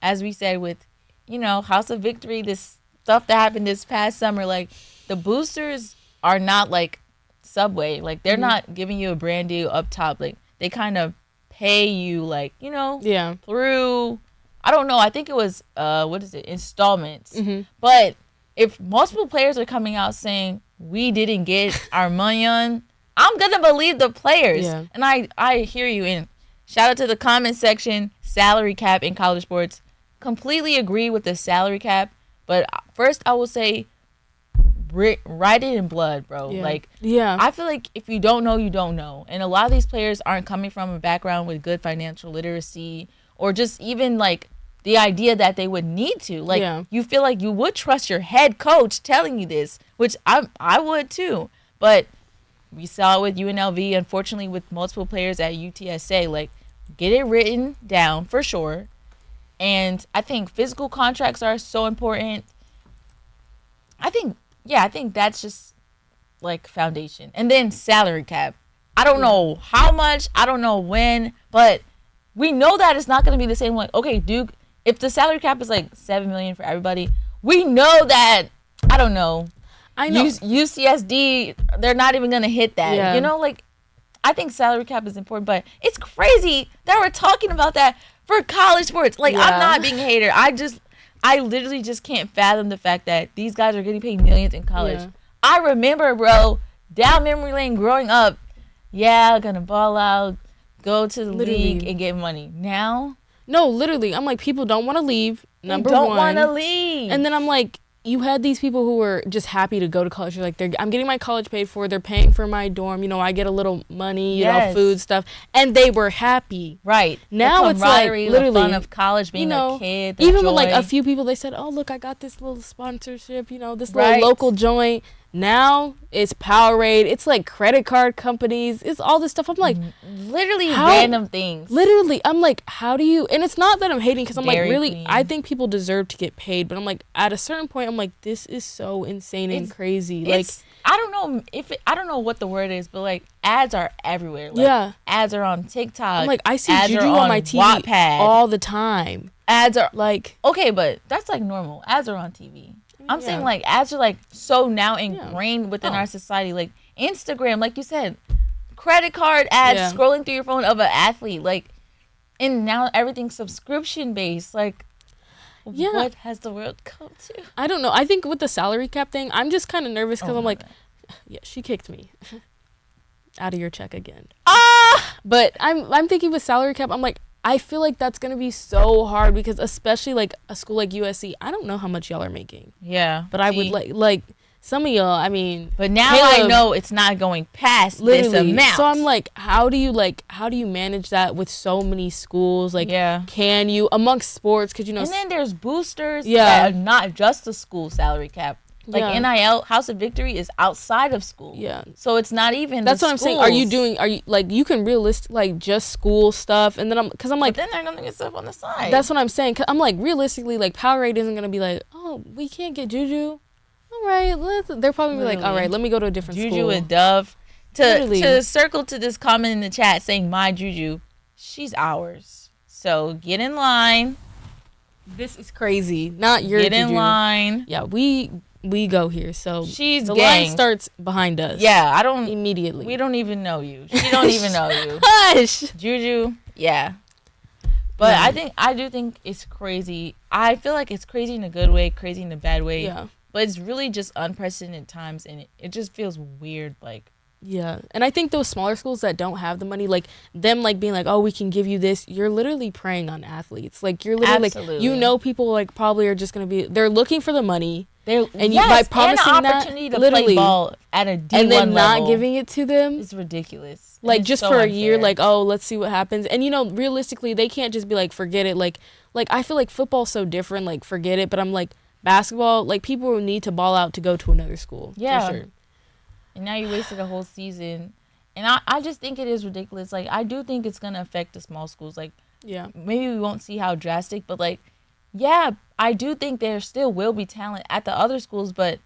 as we said with, House of Victory, this stuff that happened this past summer, like, the boosters are not like Subway. Like, they're not giving you a brand deal up top. Like, they kind of pay you, like, through, I don't know, I think it was, installments. But if multiple players are coming out saying, we didn't get our money on, I'm going to believe the players. Yeah. And I hear you. And shout out to the comment section, salary cap in college sports. Completely agree with the salary cap. But first, I will say, write it in blood, bro. I feel like if you don't know, you don't know. And a lot of these players aren't coming from a background with good financial literacy, or just even, like, the idea that they would need to. Like, you feel like you would trust your head coach telling you this, which I would too. But we saw it with UNLV, unfortunately, with multiple players at UTSA. Like, get it written down for sure. And I think physical contracts are so important. I think that's just, like, foundation. And then salary cap. I don't know how much, I don't know when, but we know that it's not going to be the same. Like, okay, Duke, if the salary cap is like $7 million for everybody, we know that, I don't know. I know. UCSD, they're not even going to hit that. Yeah. Like, I think salary cap is important, but it's crazy that we're talking about that for college sports. Like, Yeah. I'm not being a hater. I literally just can't fathom the fact that these guys are getting paid millions in college. Yeah. I remember, bro, down memory lane growing up, gonna ball out, go to the league and get money. Now, no, literally, I'm like, people don't want to leave. Number don't one, want to leave. and then I'm like, you had these people who were just happy to go to college. You're like, I'm getting my college paid for. They're paying for my dorm. You know, I get a little money, you know, food stuff, and they were happy. Right. Now it's like literally the fun of college, being a kid. Even with like a few people, they said, "Oh, look, I got this little sponsorship. You know, this little local joint." Now it's Powerade. It's like credit card companies. It's all this stuff. I'm like, literally random things. Literally, I'm like, how do you? And it's not that I'm hating because I'm like, really, Queen. I think people deserve to get paid. But I'm like, at a certain point, I'm like, this is so insane and crazy. Like, I don't know I don't know what the word is, but like ads are everywhere. Like, ads are on TikTok. I'm like, I see ads Juju are on my TV Wattpad. all the time. Ads are like, okay, but that's like normal. Ads are on TV. I'm saying like ads are like so now ingrained within our society. Like Instagram, like you said, credit card ads scrolling through your phone of an athlete. Like, and now everything's subscription based. Like, what has the world come to? I don't know. I think with the salary cap thing, I'm just kind of nervous because I'm like, yeah, she kicked me out of your check again. But I'm thinking with salary cap, I'm like, I feel like that's going to be so hard because especially like a school like USC, I don't know how much y'all are making. Yeah. But I would like some of y'all, I mean. But now I know it's not going past this amount. So I'm like, how do you manage that with so many schools? Like, can you, amongst sports, because, you know. And then there's boosters that are not just the school salary cap. Like NIL, House of Victory is outside of school. Yeah. So it's not even that's what I'm saying. Are you like, you can like just school stuff, and then I'm like. But then they're gonna get stuff on the side. That's what I'm saying. 'Cause I'm like, realistically, like Powerade isn't gonna be like, oh, we can't get Juju. All right, they're probably gonna be like, all right, let me go to a different school. Juju and Dove. To circle to this comment in the chat saying my Juju, she's ours. So get in line. This is crazy. Not your Get Juju. in line. Yeah, we go here, so she's the gang. line starts behind us. Yeah, I don't immediately. We don't even know you. She don't even know you. Hush, Juju. Yeah, but I do think it's crazy. I feel like it's crazy in a good way, crazy in a bad way. Yeah, but it's really just unprecedented times, and it just feels weird. Like, yeah, and I think those smaller schools that don't have the money, like them, like being like, oh, we can give you this. You're literally preying on athletes. Like you're literally like, you know, people like probably are just gonna be. They're looking for the money. And you by promising an opportunity that, to play ball at a D1 and then level, not giving it to them, it's ridiculous. Like just so for a year, like, oh, let's see what happens. And you know, realistically, they can't just be like, forget it. Like I feel like football's so different. Like forget it. But I'm like basketball. Like people will need to ball out to go to another school. Yeah. For sure. And now you wasted a whole season. And I just think it is ridiculous. Like I do think it's gonna affect the small schools. Like maybe we won't see how drastic, but like. Yeah, I do think there still will be talent at the other schools, but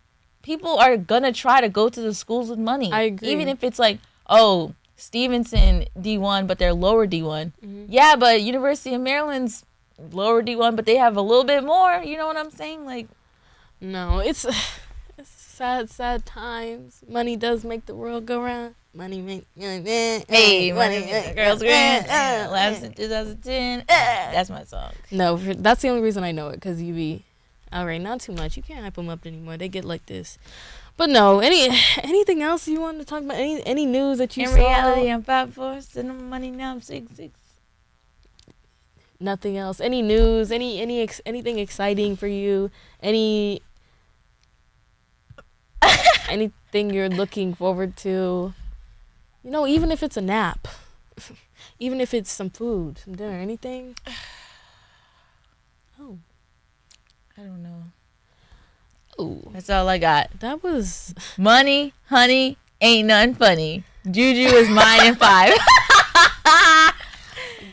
people are going to try to go to the schools with money. I agree. Even if it's like, oh, Stevenson D1, but they're lower D1. Mm-hmm. Yeah, but University of Maryland's lower D1, but they have a little bit more. You know what I'm saying? Like, no, it's sad times. Money does make the world go round. Money make hey, money make the girls grand. Last in 2010. That's my song. No, that's the only reason I know it, because you be all right. Not too much. You can't hype them up anymore. They get like this. But no, anything else you want to talk about? Any news that you saw? In reality, I'm 5'4", sending money now. I'm 6'6". Nothing else. Any news? Anything exciting for you? Anything you're looking forward to? You know, even if it's a nap, even if it's some food, some dinner, anything. Oh, I don't know. Oh, that's all I got. That was money, honey, ain't nothing funny. Juju is mine in 5.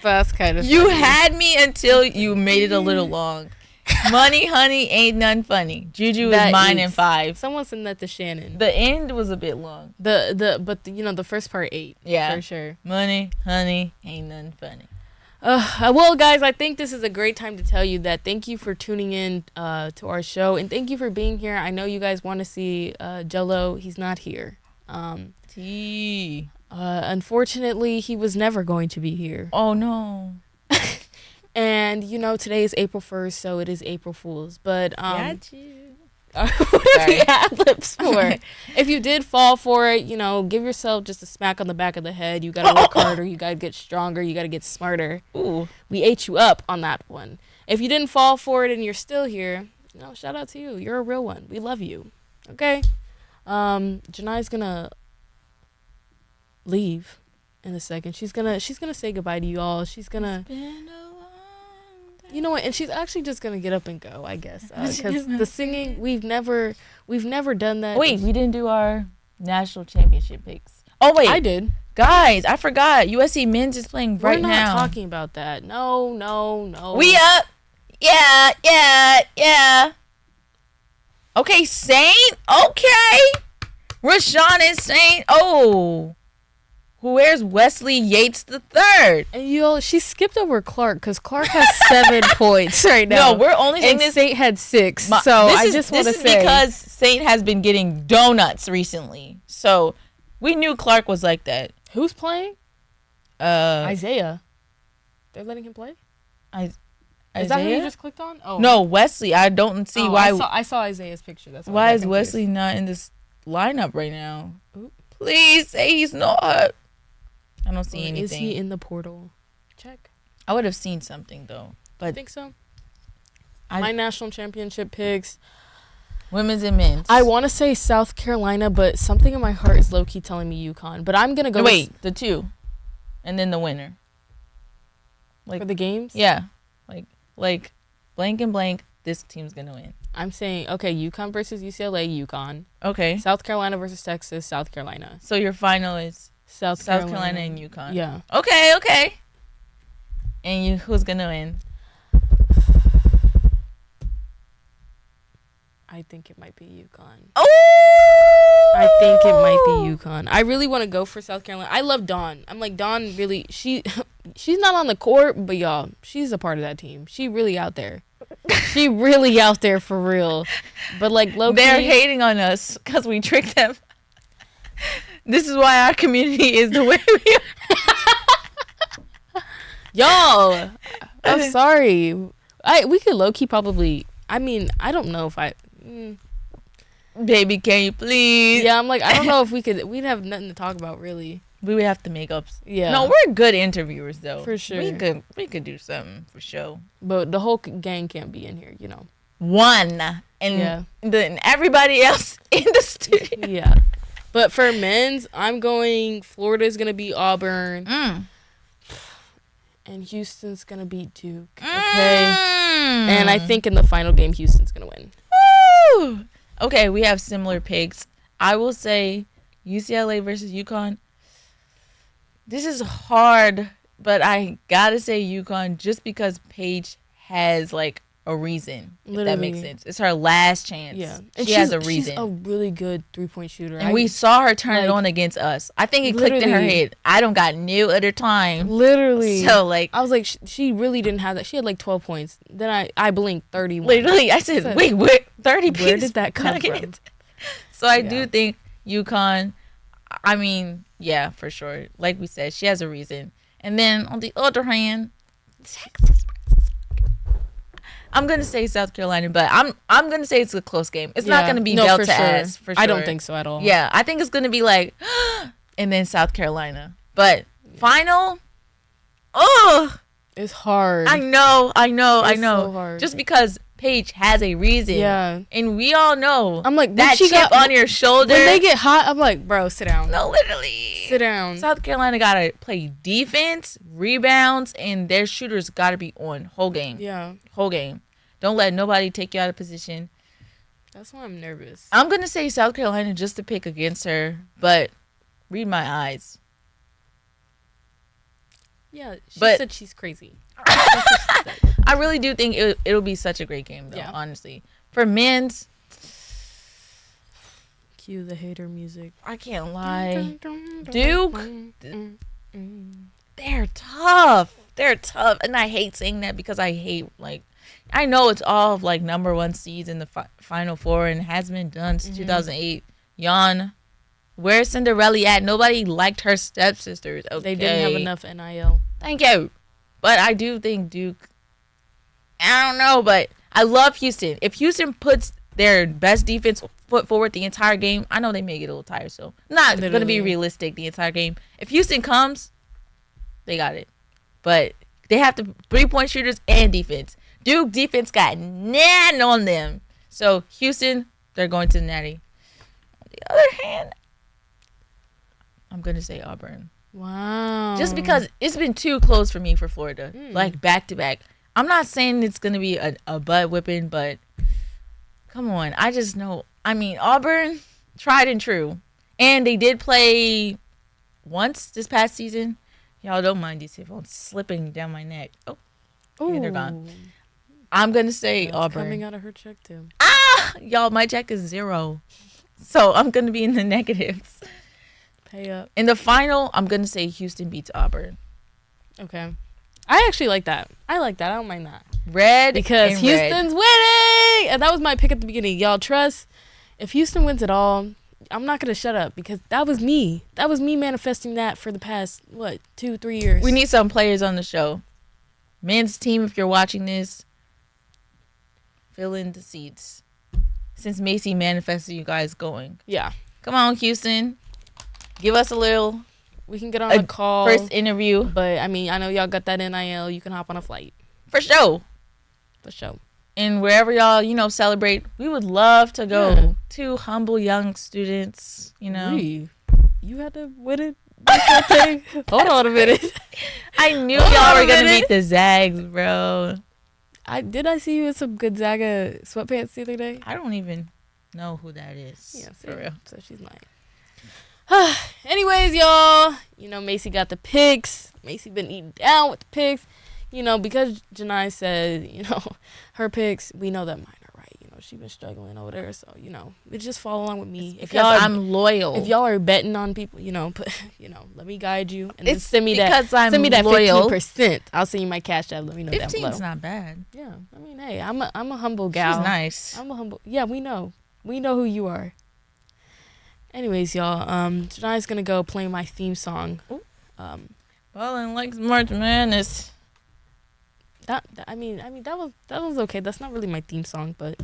That's kind of. You had me until you made it a little long. Money, honey, ain't none funny. Juju is mine in 5. Someone sent that to Shannon. The end was a bit long. But you know, the first part 8. Yeah, for sure. Money, honey, ain't none funny. Well, guys, I think this is a great time to tell you that thank you for tuning in to our show, and thank you for being here. I know you guys want to see Jello. He's not here. Unfortunately, he was never going to be here. Oh no. And you know, today is April 1st, so it is April Fool's. But Got you. what are the ad-libs for? If you did fall for it, you know, give yourself just a smack on the back of the head. You gotta work harder. You gotta get stronger. You gotta get smarter. Ooh. We ate you up on that one. If you didn't fall for it and you're still here, you know, shout out to you. You're a real one. We love you. Okay? Janai's gonna leave in a second. She's gonna say goodbye to you all. She's gonna, you know what? And she's actually just gonna get up and go, I guess, because the singing, we've never done that. Wait, we didn't do our national championship picks. Oh wait, I did. Guys, I forgot. USC men's is playing right now. We're not talking about that. No. We up. Yeah. Okay, Saint. Okay. Rashawn is Saint. Oh. Where's Wesley Yates the third? And she skipped over Clark because Clark has 7 points right now. No, we're only saying this. Saint had 6. So I just want to say. This is because Saint has been getting donuts recently. So we knew Clark was like that. Who's playing? Isaiah. They're letting him play? Is that who you just clicked on? Oh no, Wesley. I don't see why. I saw Isaiah's picture. That's why is Wesley not in this lineup right now? Ooh. Please say he's not. I don't see anything. Is he in the portal? Check. I would have seen something though. But I think so. My national championship picks. Women's and men's. I want to say South Carolina, but something in my heart is low-key telling me UConn. But I'm gonna go. Wait, the 2, and then the winner. For the games? Yeah. Like blank and blank, this team's gonna win. I'm saying, okay, UConn versus UCLA, UConn. Okay. South Carolina versus Texas, South Carolina. So your final is South Carolina and UConn. Yeah. Okay. And who's gonna win? I think it might be UConn. Oh! I think it might be UConn. I really want to go for South Carolina. I love Dawn. I'm like, Dawn really, she's not on the court, but y'all, she's a part of that team. She really out there. She really out there for real. But like, low-key, they're hating on us because we tricked them. This is why our community is the way we are. Y'all, I'm sorry. We could low-key probably, I mean, I don't know if Baby, can you please? Yeah, I'm like, I don't know if we'd have nothing to talk about really. We would have to make up. Yeah. No, we're good interviewers though. For sure. We could do something for sure. But the whole gang can't be in here, you know. One. And then everybody else in the studio. Yeah. But for men's, I'm going Florida's going to beat Auburn. And Houston's going to beat Duke. Okay. And I think in the final game, Houston's going to win. Woo! Okay, we have similar picks. I will say UCLA versus UConn. This is hard, but I gotta say UConn just because Paige has like a reason. If that makes sense. It's her last chance. Yeah, and she has a reason. She's a really good 3-point shooter, and we saw her turn it on against us. I think it clicked in her head. I don't got no other time. Literally. So like, I was like, she really didn't have that. She had like 12 points. Then I blinked 31. Literally, I said, wait, what? 30 Where did that come from? So I do think UConn. I mean, yeah, for sure. Like we said, she has a reason. And then on the other hand, Texas. I'm gonna say South Carolina, but I'm gonna say it's a close game. It's not gonna be belt to ass for sure. I don't think so at all. Yeah, I think it's gonna be like, and then South Carolina. But final, it's hard. I know. So hard. Just because Paige has a reason. Yeah. And we all know. I'm like, that chip on your shoulder. When they get hot, I'm like, bro, sit down. No, literally. Sit down. South Carolina got to play defense, rebounds, and their shooters got to be on whole game. Yeah. Whole game. Don't let nobody take you out of position. That's why I'm nervous. I'm going to say South Carolina just to pick against her, but read my eyes. Yeah, she said she's crazy. I really do think it'll be such a great game, though, honestly. For men's, cue the hater music. I can't lie. Duke, they're tough. They're tough. And I hate saying that because I hate, like, I know it's all of, like, number 1 seeds in the Final Four and has been done since 2008. Yawn. Where's Cinderella at? Nobody liked her stepsisters. Okay. They didn't have enough NIL. Thank you. But I do think Duke I don't know, but I love Houston. If Houston puts their best defense foot forward the entire game, I know they may get a little tired, so not going to be realistic the entire game. If Houston comes, they got it. But they have the 3-point shooters and defense. Duke defense got none on them. So Houston, they're going to the Natty. On the other hand, I'm going to say Auburn. Wow. Just because it's been too close for me for Florida. Like back to back. I'm not saying it's going to be a butt whipping, but come on. I just know. I mean, Auburn, tried and true. And they did play once this past season. Y'all don't mind these headphones slipping down my neck. Oh, yeah, they're gone. I'm going to say Auburn. Coming out of her check, too. Y'all, my check is 0. So I'm going to be in the negatives. Pay up. In the final, I'm going to say Houston beats Auburn. Okay. I actually like that. I like that. I don't mind that. Red because and Houston's winning. And that was my pick at the beginning. Y'all trust. If Houston wins it all, I'm not going to shut up because that was me. That was me manifesting that for the past, 2-3 years. We need some players on the show. Men's team, if you're watching this, fill in the seats. Since Macy manifested you guys going. Yeah. Come on, Houston. Give us a little. We can get on a call. First interview. But, I mean, I know y'all got that NIL. You can hop on a flight. For sure. For sure. And wherever y'all, celebrate, we would love to go. Yeah. 2 humble young students, You had to win it? Hold on a minute. I knew y'all were going to meet the Zags, bro. Did I see you in some Gonzaga sweatpants the other day? I don't even know who that is. Yeah, for real. So she's lying. Anyways, y'all, Macy got the picks. Macy been eating down with the picks. Because Janai said, her picks, we know that mine are right. She been struggling over there. So, just follow along with me. If y'all I'm loyal. If y'all are betting on people, let me guide you. And then send me that 15%. I'll send you my cash app. Let me know down below. 15's not bad. Yeah. I mean, hey, I'm a humble gal. She's nice. I'm a humble. Yeah, we know. We know who you are. Anyways, y'all, Janai's gonna go play my theme song. Ballin' like March Madness. That was okay. That's not really my theme song, but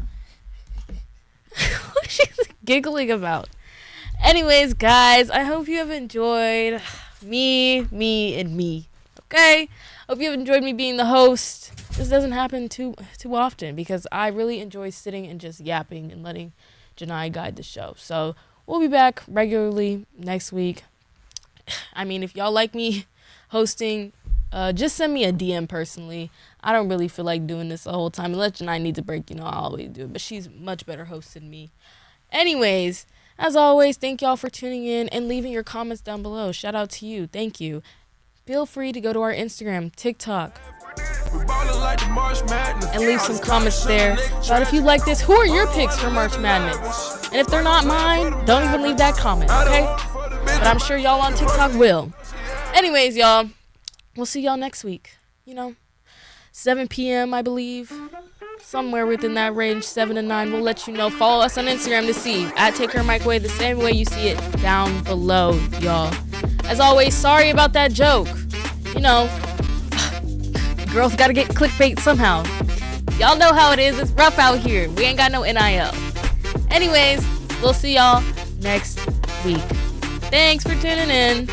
what she's giggling about. Anyways, guys, I hope you have enjoyed me, and me. Okay? Hope you have enjoyed me being the host. This doesn't happen too often because I really enjoy sitting and just yapping and letting Janai guide the show. So we'll be back regularly next week. I mean, if y'all like me hosting, just send me a DM personally. I don't really feel like doing this the whole time. Unless Janai needs a break, I always do it. But she's much better host than me. Anyways, as always, thank y'all for tuning in and leaving your comments down below. Shout out to you. Thank you. Feel free to go to our Instagram, TikTok, and leave some comments there. But if you like this, who are your picks for March Madness? And if they're not mine, don't even leave that comment, okay? But I'm sure y'all on TikTok will. Anyways, y'all, we'll see y'all next week. 7 p.m., I believe. Somewhere within that range, 7 to 9. We'll let you know. Follow us on Instagram to see. Take Her Microwave the same way you see it down below, y'all. As always, sorry about that joke. Girls gotta get clickbait somehow. Y'all know how it is. It's rough out here. We ain't got no NIL. Anyways, we'll see y'all next week. Thanks for tuning in.